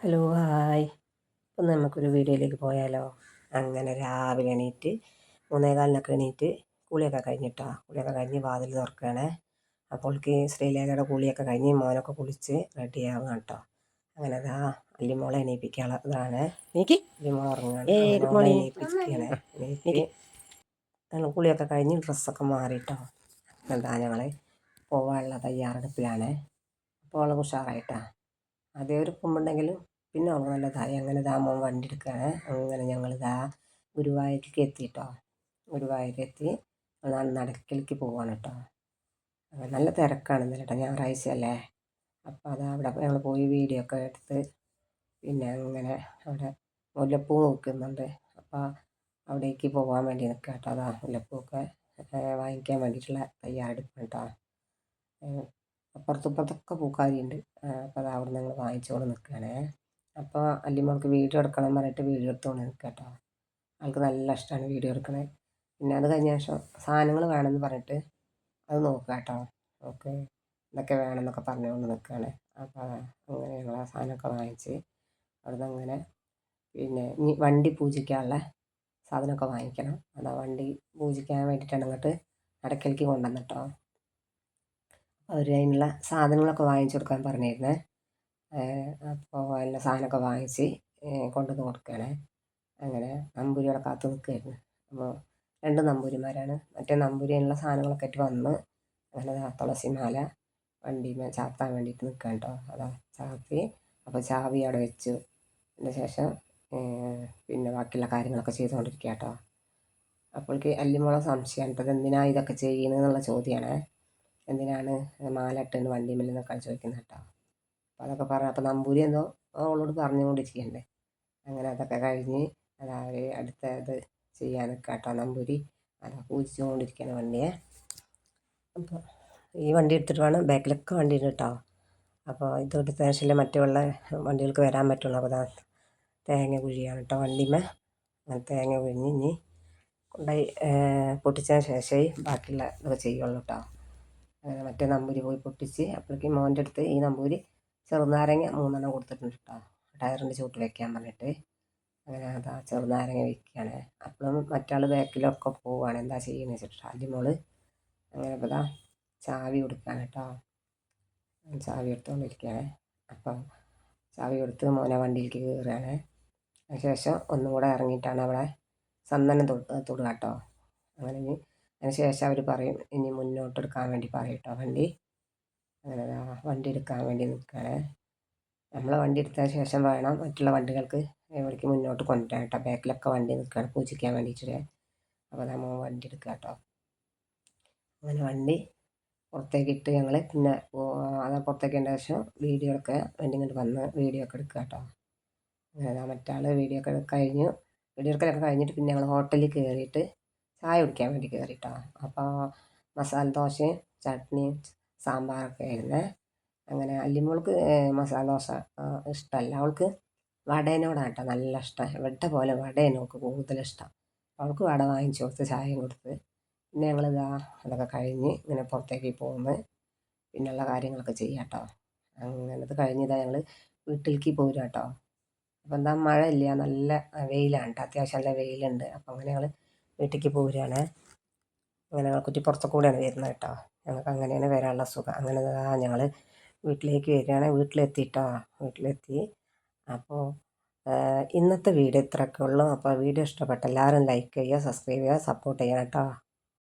Hello hi. ഇപ്പം നമുക്കൊരു വീഡിയോയിലേക്ക് പോയാലോ? അങ്ങനെ രാവിലെ എണീറ്റ് 3:15 എണീറ്റ് കുളിയൊക്കെ കഴിഞ്ഞ് വാതിൽ തുറക്കുകയാണേ. അപ്പോൾക്ക് ശ്രീലേഖയുടെ കുളിയൊക്കെ കഴിഞ്ഞ് മോനൊക്കെ കുളിച്ച് റെഡിയാവുക കേട്ടോ. അങ്ങനെ അതാ അല്ലിമോളെ എണീപ്പിക്കാനുള്ളതാണ്. അല്ലിമോളെ ഉറങ്ങുകയാണ്. അങ്ങനെ മോളെ എണീപ്പിക്കുകയാണ്. എണീറ്റ് കുളിയൊക്കെ കഴിഞ്ഞ് ഡ്രസ്സൊക്കെ മാറിയിട്ടോ. എന്താ ഞങ്ങൾ പോകാനുള്ള തയ്യാറെടുപ്പിലാണ്. അപ്പോൾ അവൾ ഉഷാറായിട്ടാണ്. അതേ ഒരു കുമ്പുണ്ടെങ്കിലും പിന്നെ അവൾക്ക് നല്ലതായി. അങ്ങനെ ഇതാ മോൻ വണ്ടി എടുക്കുകയാണ്. അങ്ങനെ ഞങ്ങളിതാ ഗുരുവായൂരിലേക്ക് എത്തിയിട്ടോ. ഗുരുവായൂരെത്തി നടക്കലേക്ക് പോവാണ് കേട്ടോ. നല്ല തിരക്കാണ് ഇന്നലെ കേട്ടോ, ഞായറാഴ്ച അല്ലേ. അപ്പോൾ അതാ അവിടെ ഞങ്ങൾ പോയി വീഡിയോ ഒക്കെ എടുത്ത് പിന്നെ അങ്ങനെ അവിടെ മുല്ലപ്പൂ നോക്കുന്നുണ്ട്. അപ്പോൾ അവിടേക്ക് പോകാൻ വേണ്ടി നിൽക്കുക കേട്ടോ. അതാ മുല്ലപ്പൂവൊക്കെ വാങ്ങിക്കാൻ വേണ്ടിയിട്ടുള്ള തയ്യാറെടുപ്പ് കേട്ടോ. അപ്പുറത്തൊക്കെ പൂക്കാരിയുണ്ട്. അപ്പോൾ അത് അവിടെ ഞങ്ങൾ വാങ്ങിച്ചുകൊണ്ട് നിൽക്കുകയാണേ. അപ്പോൾ അല്ലിമോൾക്ക് വീഡിയോ എടുക്കണം പറഞ്ഞിട്ട് വീഡിയോ എടുത്തുകൊണ്ട് നിൽക്കുക കേട്ടോ. ആൾക്ക് നല്ല ഇഷ്ടമാണ് വീഡിയോ എടുക്കണത്. പിന്നെ അത് കഴിഞ്ഞ ശേഷം സാധനങ്ങൾ വേണമെന്ന് പറഞ്ഞിട്ട് അത് നോക്കുക കേട്ടോ. ഓക്കെ, ഇതൊക്കെ വേണമെന്നൊക്കെ പറഞ്ഞുകൊണ്ട് നിൽക്കുകയാണ്. അപ്പോൾ അങ്ങനെ ഞങ്ങൾ ആ സാധനമൊക്കെ വാങ്ങിച്ച് അവിടുന്ന് അങ്ങനെ പിന്നെ ഇനി വണ്ടി പൂജിക്കാനുള്ള സാധനമൊക്കെ വാങ്ങിക്കണം. അതാ വണ്ടി പൂജിക്കാൻ വേണ്ടിയിട്ടാണ് അങ്ങോട്ട് നടക്കലേക്ക് കൊണ്ടുവന്നിട്ടോ. അവർ അതിനുള്ള സാധനങ്ങളൊക്കെ വാങ്ങിച്ചു കൊടുക്കാൻ പറഞ്ഞിരുന്നേ. അപ്പോൾ അതിനുള്ള സാധനമൊക്കെ വാങ്ങിച്ച് കൊണ്ടുവന്ന് കൊടുക്കുകയാണ്. അങ്ങനെ നമ്പൂരിയുടെ കാത്ത് നിൽക്കുകയായിരുന്നു. അപ്പോൾ 2 നമ്പൂരിമാരാണ്. മറ്റേ നമ്പൂരിയുള്ള സാധനങ്ങളൊക്കെ ആയിട്ട് വന്ന് അങ്ങനെ തുളസിമാല വണ്ടിയിൽ ചാർത്താൻ വേണ്ടിയിട്ട് നിൽക്കുക കേട്ടോ. അതാ ചാർത്തി. അപ്പോൾ ചാവി അവിടെ വെച്ചു. അതിന് ശേഷം പിന്നെ ബാക്കിയുള്ള കാര്യങ്ങളൊക്കെ ചെയ്തുകൊണ്ടിരിക്കുക കേട്ടോ. അപ്പോഴേക്ക് അല്ലിമോളെ സംശയമാണ് കേട്ടോ, എന്തിനാണ് ഇതൊക്കെ ചെയ്യുന്നതെന്നുള്ള ചോദ്യമാണ്. എന്തിനാണ് മാല ഇട്ടുകൊണ്ട് വണ്ടിയിൽ നിന്നൊക്കെ ചോദിക്കുന്നത് കേട്ടോ. അപ്പോൾ അതൊക്കെ പറഞ്ഞു. അപ്പോൾ നമ്പൂരി എന്തോ അവളോട് പറഞ്ഞുകൊണ്ടിരിക്കണ്ടേ. അങ്ങനെ അതൊക്കെ കഴിഞ്ഞ് അതാ അടുത്ത ഇത് ചെയ്യാൻ നിൽക്കുക കേട്ടോ. നമ്പൂരി അതാ പൂജിച്ചുകൊണ്ടിരിക്കുകയാണ് വണ്ടിയെ. അപ്പോൾ ഈ വണ്ടി എടുത്തിട്ട് വേണം, ബാക്കിലൊക്കെ വണ്ടി ഉണ്ട് കേട്ടോ. അപ്പോൾ ഇത് എടുത്ത ശേഷമല്ലേ മറ്റുള്ള വണ്ടികൾക്ക് വരാൻ പറ്റുള്ളൂ. അപ്പോൾ അതാ തേങ്ങ കുഴിയാണ് കേട്ടോ വണ്ടിമേ. അങ്ങനെ തേങ്ങ കുഴിഞ്ഞ് ഇനി കൊണ്ടുപോയി പൊട്ടിച്ചതിന് ശേഷമേ ബാക്കിയുള്ള ഇതൊക്കെ ചെയ്യുള്ളൂ കേട്ടോ. അങ്ങനെ മറ്റേ നമ്പൂരി പോയി പൊട്ടിച്ച് അപ്പോഴേക്കും മോൻ്റെ അടുത്ത് ഈ നമ്പൂരി ചെറുനാരങ്ങ 3 കൊടുത്തിട്ടുണ്ട് കേട്ടോ, ടയറിൻ്റെ ചുവട്ടിൽ വെക്കാൻ പറഞ്ഞിട്ട്. അങ്ങനെ അതാ ചെറുനാരങ്ങ വയ്ക്കുകയാണ്. അപ്പോഴും മറ്റാൾ ബാക്കിലൊക്കെ പോവുകയാണ്, എന്താ ചെയ്യുന്നത് വെച്ചിട്ട് അല്ലിമോള്. അങ്ങനെ ഇപ്പോൾ ഇതാ ചാവി കൊടുക്കുകയാണ് കേട്ടോ. ചാവി എടുത്തുകൊണ്ടിരിക്കുകയാണ്. അപ്പം ചാവി കൊടുത്ത് മോനെ വണ്ടിയിലേക്ക് കയറുകയാണ്. അതിനുശേഷം ഒന്നും കൂടെ ഇറങ്ങിയിട്ടാണ് അവിടെ ചന്ദനം തൊടുക കേട്ടോ. അങ്ങനെ ഇനി അതിന് ശേഷം അവർ പറയും ഇനി മുന്നോട്ടെടുക്കാൻ വേണ്ടി പറയും കേട്ടോ വണ്ടി. അങ്ങനെ വണ്ടി എടുക്കാൻ വേണ്ടി നിൽക്കുകയാണ്. നമ്മളെ വണ്ടി എടുത്തതിന് ശേഷം വേണം മറ്റുള്ള വണ്ടികൾക്ക് എവിടേക്ക് മുന്നോട്ട് കൊണ്ടുവരാൻ കേട്ടോ. ബാക്കിലൊക്കെ വണ്ടി നിൽക്കുകയാണ് പൂജിക്കാൻ വേണ്ടിയിട്ട്. അപ്പോൾ നമ്മൾ വണ്ടി എടുക്കുക കേട്ടോ. അങ്ങനെ വണ്ടി പുറത്തേക്ക് ഇട്ട് ഞങ്ങൾ പിന്നെ അത് പുറത്തേക്ക് ഇട്ട ശേഷം വീഡിയോ ഒക്കെ വണ്ടി ഇങ്ങോട്ട് വന്ന് വീഡിയോ ഒക്കെ എടുക്കുക കേട്ടോ. അങ്ങനെ മറ്റാൾ വീഡിയോ ഒക്കെ കഴിഞ്ഞു. വീഡിയോ എടുക്കലൊക്കെ കഴിഞ്ഞിട്ട് പിന്നെ ഞങ്ങൾ ഹോട്ടലിൽ കയറിയിട്ട് ചായ കുടിക്കാൻ വേണ്ടി കയറിയിട്ടോ. അപ്പോൾ മസാല ദോശയും ചട്നിയും സാമ്പാറൊക്കെ ആയിരുന്നേ. അങ്ങനെ അല്ലിമോൾക്ക് മസാല ദോശ ഇഷ്ടമല്ല, അവൾക്ക് വടേനോടാണ് കേട്ടോ നല്ല ഇഷ്ടം. എവിടെ പോലെ വടയാണ് അവൾക്ക് കൂടുതലിഷ്ടം. അവൾക്ക് വട വാങ്ങിച്ചു കൊടുത്ത് ചായയും കൊടുത്ത് പിന്നെ ഞങ്ങളിതാ അതൊക്കെ കഴിഞ്ഞ് ഇങ്ങനെ പുറത്തേക്ക് പോകുമ്പോൾ പിന്നെയുള്ള കാര്യങ്ങളൊക്കെ ചെയ്യാം കേട്ടോ. അങ്ങനത് കഴിഞ്ഞിതാ ഞങ്ങൾ വീട്ടിലേക്ക് പോരുക കേട്ടോ. അപ്പോൾ എന്താ മഴ ഇല്ല, നല്ല വെയിലാണ് കേട്ടോ, അത്യാവശ്യം നല്ല വെയിലുണ്ട്. അപ്പോൾ അങ്ങനെ ഞങ്ങൾ വീട്ടിലേക്ക് പോരുകയാണ്. അങ്ങനെ ഞങ്ങൾ കുറ്റിപ്പുറത്ത് കൂടെയാണ് വരുന്നത് കേട്ടോ. ഞങ്ങൾക്ക് അങ്ങനെയാണ് വരാനുള്ള സുഖം. അങ്ങനെ ഞങ്ങൾ വീട്ടിലേക്ക് വരികയാണ്. വീട്ടിലെത്തിയിട്ടോ, വീട്ടിലെത്തി. അപ്പോൾ ഇന്നത്തെ വീഡിയോ ഇത്രയൊക്കെ ഉള്ളൂ. അപ്പോൾ വീഡിയോ ഇഷ്ടപ്പെട്ട എല്ലാവരും ലൈക്ക് ചെയ്യുക, സബ്സ്ക്രൈബ് ചെയ്യുക, സപ്പോർട്ട് ചെയ്യണം കേട്ടോ.